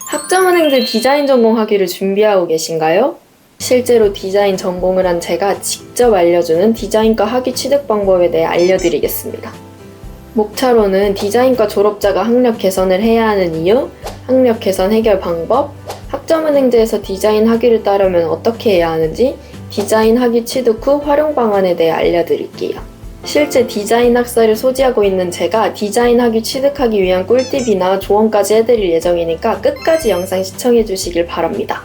학점은행제 디자인 전공 학위를 준비하고 계신가요? 실제로 디자인 전공을 한 제가 직접 알려주는 디자인과 학위 취득 방법에 대해 알려드리겠습니다. 목차로는 디자인과 졸업자가 학력 개선을 해야 하는 이유, 학력 개선 해결 방법, 학점은행제에서 디자인 학위를 따려면 어떻게 해야 하는지, 디자인 학위 취득 후 활용 방안에 대해 알려드릴게요. 실제 디자인 학사를 소지하고 있는 제가 디자인 학위 취득하기 위한 꿀팁이나 조언까지 해드릴 예정이니까 끝까지 영상 시청해주시길 바랍니다.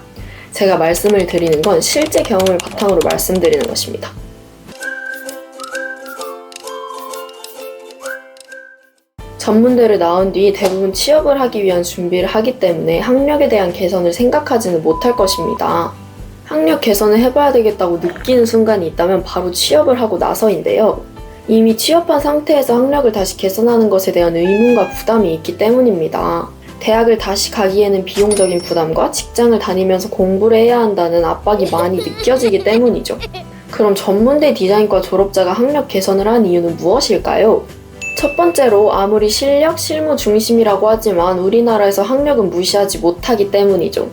제가 말씀을 드리는 건 실제 경험을 바탕으로 말씀드리는 것입니다. 전문대를 나온 뒤 대부분 취업을 하기 위한 준비를 하기 때문에 학력에 대한 개선을 생각하지는 못할 것입니다. 학력 개선을 해봐야 되겠다고 느끼는 순간이 있다면 바로 취업을 하고 나서인데요. 이미 취업한 상태에서 학력을 다시 개선하는 것에 대한 의문과 부담이 있기 때문입니다. 대학을 다시 가기에는 비용적인 부담과 직장을 다니면서 공부를 해야 한다는 압박이 많이 느껴지기 때문이죠. 그럼 전문대 디자인과 졸업자가 학력 개선을 한 이유는 무엇일까요? 첫 번째로 아무리 실력, 실무 중심이라고 하지만 우리나라에서 학력은 무시하지 못하기 때문이죠.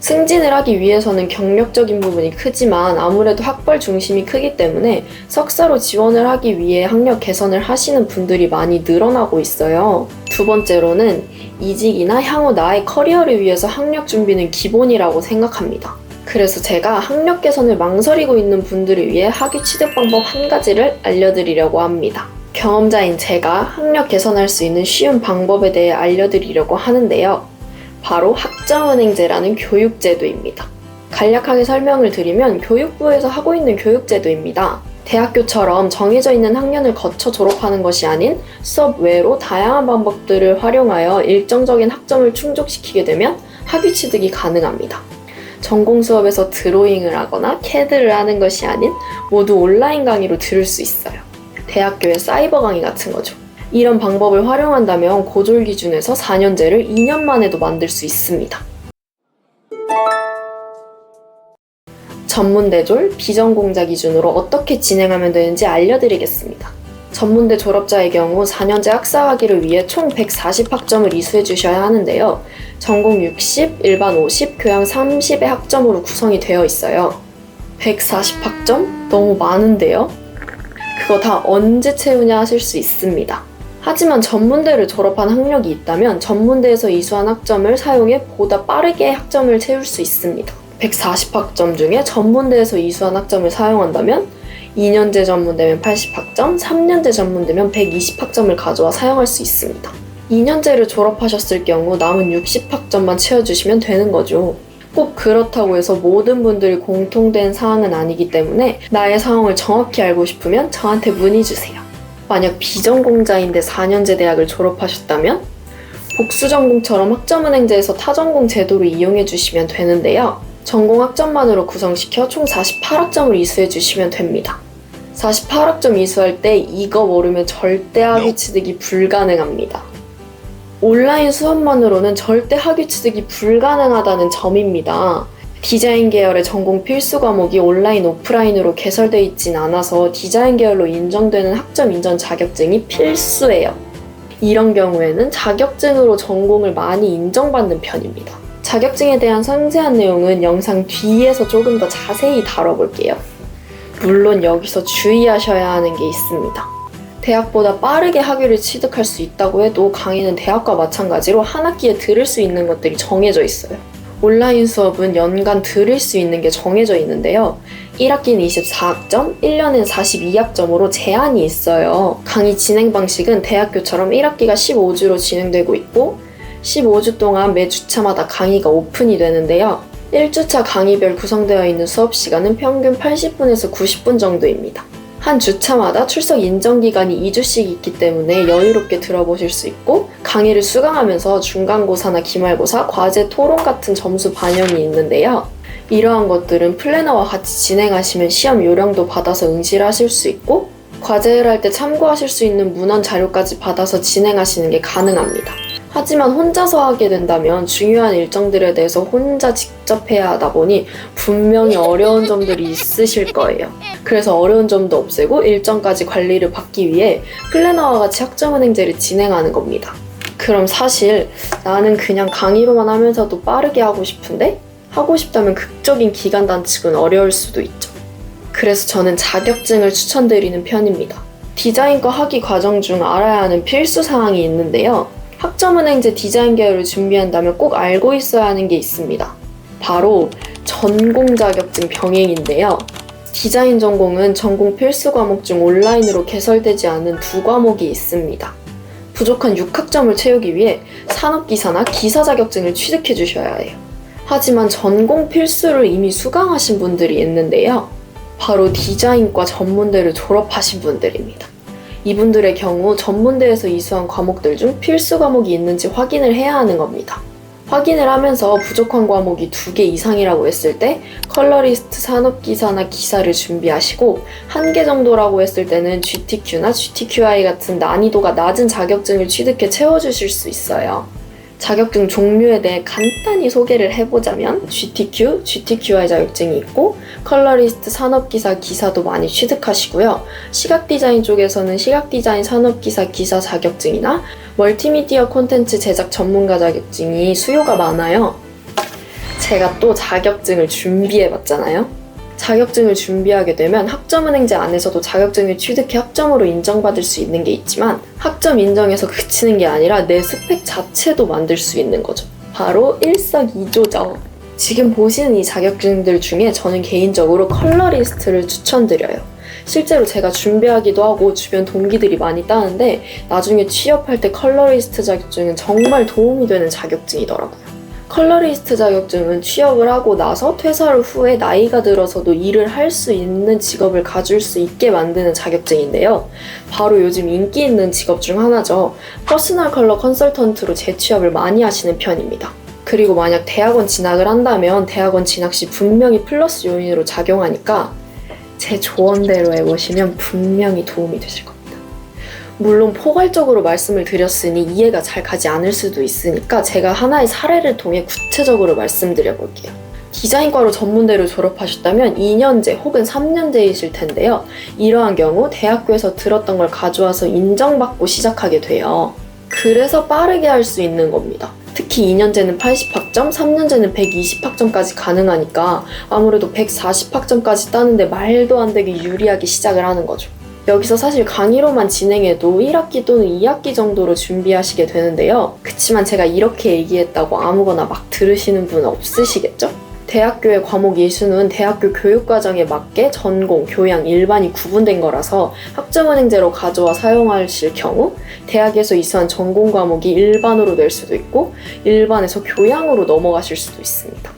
승진을 하기 위해서는 경력적인 부분이 크지만 아무래도 학벌 중심이 크기 때문에 석사로 지원을 하기 위해 학력 개선을 하시는 분들이 많이 늘어나고 있어요. 두 번째로는 이직이나 향후 나의 커리어를 위해서 학력 준비는 기본이라고 생각합니다. 그래서 제가 학력 개선을 망설이고 있는 분들을 위해 학위 취득 방법 한 가지를 알려드리려고 합니다. 경험자인 제가 학력 개선할 수 있는 쉬운 방법에 대해 알려드리려고 하는데요. 바로 학점은행제라는 교육제도입니다. 간략하게 설명을 드리면 교육부에서 하고 있는 교육제도입니다. 대학교처럼 정해져 있는 학년을 거쳐 졸업하는 것이 아닌 수업 외로 다양한 방법들을 활용하여 일정적인 학점을 충족시키게 되면 학위 취득이 가능합니다. 전공 수업에서 드로잉을 하거나 캐드를 하는 것이 아닌 모두 온라인 강의로 들을 수 있어요. 대학교의 사이버 강의 같은 거죠. 이런 방법을 활용한다면 고졸 기준에서 4년제를 2년 만에도 만들 수 있습니다. 전문대졸, 비전공자 기준으로 어떻게 진행하면 되는지 알려드리겠습니다. 전문대 졸업자의 경우 4년제 학사 학위를 위해 총 140학점을 이수해 주셔야 하는데요. 전공 60, 일반 50, 교양 30의 학점으로 구성이 되어 있어요. 140학점? 너무 많은데요? 그거 다 언제 채우냐 하실 수 있습니다. 하지만 전문대를 졸업한 학력이 있다면 전문대에서 이수한 학점을 사용해 보다 빠르게 학점을 채울 수 있습니다. 140학점 중에 전문대에서 이수한 학점을 사용한다면 2년제 전문대면 80학점, 3년제 전문대면 120학점을 가져와 사용할 수 있습니다. 2년제를 졸업하셨을 경우 남은 60학점만 채워주시면 되는 거죠. 꼭 그렇다고 해서 모든 분들이 공통된 사항은 아니기 때문에 나의 상황을 정확히 알고 싶으면 저한테 문의주세요. 만약 비전공자인데 4년제 대학을 졸업하셨다면 복수전공처럼 학점은행제에서 타전공 제도를 이용해 주시면 되는데요. 전공 학점만으로 구성시켜 총 48학점을 이수해 주시면 됩니다. 48학점 이수할 때 이거 모르면 절대 학위 취득이 불가능합니다. 온라인 수업만으로는 절대 학위 취득이 불가능하다는 점입니다. 디자인 계열의 전공 필수 과목이 온라인, 오프라인으로 개설되어 있진 않아서 디자인 계열로 인정되는 학점 인정 자격증이 필수예요. 이런 경우에는 자격증으로 전공을 많이 인정받는 편입니다. 자격증에 대한 상세한 내용은 영상 뒤에서 조금 더 자세히 다뤄볼게요. 물론 여기서 주의하셔야 하는 게 있습니다. 대학보다 빠르게 학위를 취득할 수 있다고 해도 강의는 대학과 마찬가지로 한 학기에 들을 수 있는 것들이 정해져 있어요. 온라인 수업은 연간 들을 수 있는 게 정해져 있는데요. 1학기는 24학점, 1년엔 42학점으로 제한이 있어요. 강의 진행 방식은 대학교처럼 1학기가 15주로 진행되고 있고 15주 동안 매 주차마다 강의가 오픈이 되는데요. 1주차 강의별 구성되어 있는 수업 시간은 평균 80분에서 90분 정도입니다. 한 주차마다 출석 인정 기간이 2주씩 있기 때문에 여유롭게 들어보실 수 있고 강의를 수강하면서 중간고사나 기말고사, 과제, 토론 같은 점수 반영이 있는데요. 이러한 것들은 플래너와 같이 진행하시면 시험 요령도 받아서 응시를 하실 수 있고 과제를 할 때 참고하실 수 있는 문헌 자료까지 받아서 진행하시는 게 가능합니다. 하지만 혼자서 하게 된다면 중요한 일정들에 대해서 혼자 직접 해야 하다 보니 분명히 어려운 점들이 있으실 거예요. 그래서 어려운 점도 없애고 일정까지 관리를 받기 위해 플래너와 같이 학점은행제를 진행하는 겁니다. 그럼 사실 나는 그냥 강의로만 하면서도 빠르게 하고 싶은데 하고 싶다면 극적인 기간 단축은 어려울 수도 있죠. 그래서 저는 자격증을 추천드리는 편입니다. 디자인과 학위 과정 중 알아야 하는 필수 사항이 있는데요. 학점은행제 디자인 계열을 준비한다면 꼭 알고 있어야 하는 게 있습니다. 바로 전공 자격증 병행인데요. 디자인 전공은 전공 필수 과목 중 온라인으로 개설되지 않은 두 과목이 있습니다. 부족한 6학점을 채우기 위해 산업기사나 기사 자격증을 취득해 주셔야 해요. 하지만 전공 필수를 이미 수강하신 분들이 있는데요. 바로 디자인과 전문대를 졸업하신 분들입니다. 이분들의 경우 전문대에서 이수한 과목들 중 필수 과목이 있는지 확인을 해야 하는 겁니다. 확인을 하면서 부족한 과목이 2개 이상이라고 했을 때 컬러리스트, 산업기사나 기사를 준비하시고 1개 정도라고 했을 때는 GTQ나 GTQI 같은 난이도가 낮은 자격증을 취득해 채워주실 수 있어요. 자격증 종류에 대해 간단히 소개를 해보자면 GTQ, GTQI 자격증이 있고 컬러리스트, 산업기사, 기사도 많이 취득하시고요. 시각디자인 쪽에서는 시각디자인, 산업기사, 기사 자격증이나 멀티미디어 콘텐츠 제작 전문가 자격증이 수요가 많아요. 제가 또 자격증을 준비해봤잖아요. 자격증을 준비하게 되면 학점은행제 안에서도 자격증을 취득해 학점으로 인정받을 수 있는 게 있지만 학점 인정에서 그치는 게 아니라 내 스펙 자체도 만들 수 있는 거죠. 바로 일석이조죠. 지금 보시는 이 자격증들 중에 저는 개인적으로 컬러리스트를 추천드려요. 실제로 제가 준비하기도 하고 주변 동기들이 많이 따는데 나중에 취업할 때 컬러리스트 자격증은 정말 도움이 되는 자격증이더라고요. 컬러리스트 자격증은 취업을 하고 나서 퇴사를 후에 나이가 들어서도 일을 할 수 있는 직업을 가질 수 있게 만드는 자격증인데요. 바로 요즘 인기 있는 직업 중 하나죠. 퍼스널 컬러 컨설턴트로 재취업을 많이 하시는 편입니다. 그리고 만약 대학원 진학을 한다면 대학원 진학 시 분명히 플러스 요인으로 작용하니까 제 조언대로 해보시면 분명히 도움이 되실 겁니다. 물론 포괄적으로 말씀을 드렸으니 이해가 잘 가지 않을 수도 있으니까 제가 하나의 사례를 통해 구체적으로 말씀드려 볼게요. 디자인과로 전문대를 졸업하셨다면 2년제 혹은 3년제이실 텐데요. 이러한 경우 대학교에서 들었던 걸 가져와서 인정받고 시작하게 돼요. 그래서 빠르게 할 수 있는 겁니다. 특히 2년제는 80학점, 3년제는 120학점까지 가능하니까 아무래도 140학점까지 따는데 말도 안 되게 유리하게 시작을 하는 거죠. 여기서 사실 강의로만 진행해도 1학기 또는 2학기 정도로 준비하시게 되는데요. 그치만 제가 이렇게 얘기했다고 아무거나 막 들으시는 분은 없으시겠죠? 대학교의 과목 이수는 대학교 교육과정에 맞게 전공, 교양, 일반이 구분된 거라서 학점은행제로 가져와 사용하실 경우 대학에서 이수한 전공 과목이 일반으로 될 수도 있고 일반에서 교양으로 넘어가실 수도 있습니다.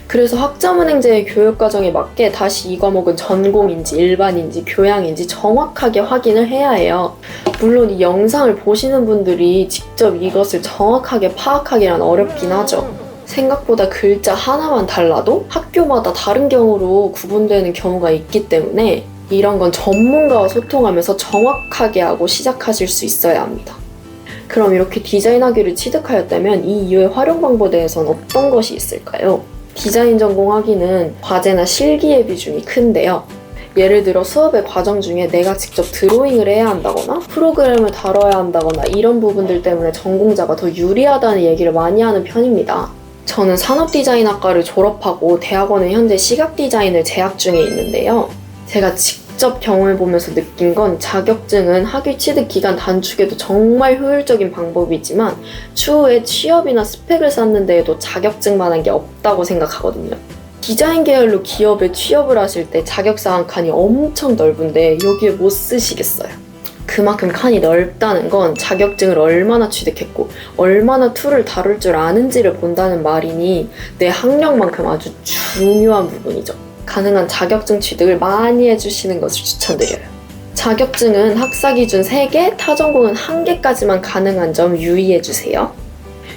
그래서 학점은행제의 교육과정에 맞게 다시 이 과목은 전공인지 일반인지 교양인지 정확하게 확인을 해야 해요. 물론 이 영상을 보시는 분들이 직접 이것을 정확하게 파악하기란 어렵긴 하죠. 생각보다 글자 하나만 달라도 학교마다 다른 경우로 구분되는 경우가 있기 때문에 이런 건 전문가와 소통하면서 정확하게 하고 시작하실 수 있어야 합니다. 그럼 이렇게 디자인 학위를 취득하였다면 이 이후의 활용 방법에 대해서는 어떤 것이 있을까요? 디자인 전공 학위는 과제나 실기의 비중이 큰데요. 예를 들어 수업의 과정 중에 내가 직접 드로잉을 해야 한다거나 프로그램을 다뤄야 한다거나 이런 부분들 때문에 전공자가 더 유리하다는 얘기를 많이 하는 편입니다. 저는 산업디자인학과를 졸업하고 대학원에 현재 시각디자인을 재학 중에 있는데요. 제가 직접 경험해보면서 느낀 건 자격증은 학위 취득 기간 단축에도 정말 효율적인 방법이지만 추후에 취업이나 스펙을 쌓는 데에도 자격증만한 게 없다고 생각하거든요. 디자인 계열로 기업에 취업을 하실 때 자격사항 칸이 엄청 넓은데 여기에 못 쓰시겠어요. 그만큼 칸이 넓다는 건 자격증을 얼마나 취득했고 얼마나 툴을 다룰 줄 아는지를 본다는 말이니 내 학력만큼 아주 중요한 부분이죠. 가능한 자격증 취득을 많이 해주시는 것을 추천드려요. 자격증은 학사 기준 3개, 타전공은 1개까지만 가능한 점 유의해주세요.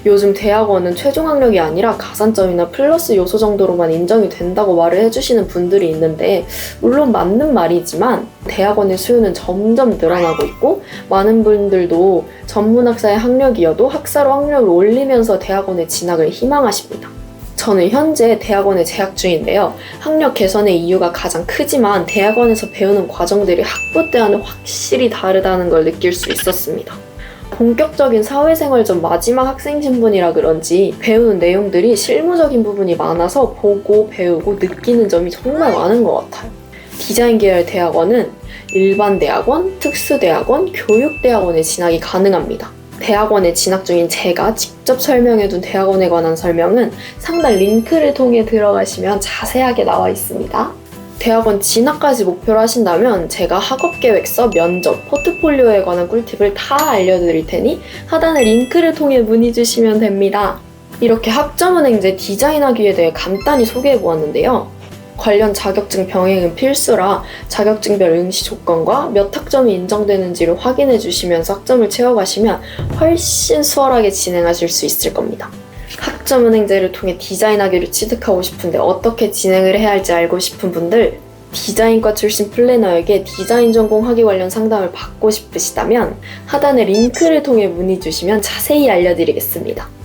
요즘 대학원은 최종 학력이 아니라 가산점이나 플러스 요소 정도로만 인정이 된다고 말을 해주시는 분들이 있는데 물론 맞는 말이지만 대학원의 수요는 점점 늘어나고 있고 많은 분들도 전문학사의 학력이어도 학사로 학력을 올리면서 대학원에 진학을 희망하십니다. 저는 현재 대학원에 재학 중인데요. 학력 개선의 이유가 가장 크지만 대학원에서 배우는 과정들이 학부 때와는 확실히 다르다는 걸 느낄 수 있었습니다. 본격적인 사회생활 전 마지막 학생 신분이라 그런지 배우는 내용들이 실무적인 부분이 많아서 보고 배우고 느끼는 점이 정말 많은 것 같아요. 디자인 계열 대학원은 일반 대학원, 특수대학원, 교육대학원에 진학이 가능합니다. 대학원에 진학 중인 제가 직접 설명해둔 대학원에 관한 설명은 상단 링크를 통해 들어가시면 자세하게 나와 있습니다. 대학원 진학까지 목표로 하신다면 제가 학업계획서, 면접, 포트폴리오에 관한 꿀팁을 다 알려드릴 테니 하단의 링크를 통해 문의 주시면 됩니다. 이렇게 학점은행제 디자인학위에 대해 간단히 소개해보았는데요. 관련 자격증 병행은 필수라 자격증별 응시 조건과 몇 학점이 인정되는지를 확인해 주시면서 학점을 채워가시면 훨씬 수월하게 진행하실 수 있을 겁니다. 학점은행제를 통해 디자인학위를 취득하고 싶은데 어떻게 진행을 해야 할지 알고 싶은 분들, 디자인과 출신 플래너에게 디자인 전공 학위 관련 상담을 받고 싶으시다면 하단의 링크를 통해 문의 주시면 자세히 알려드리겠습니다.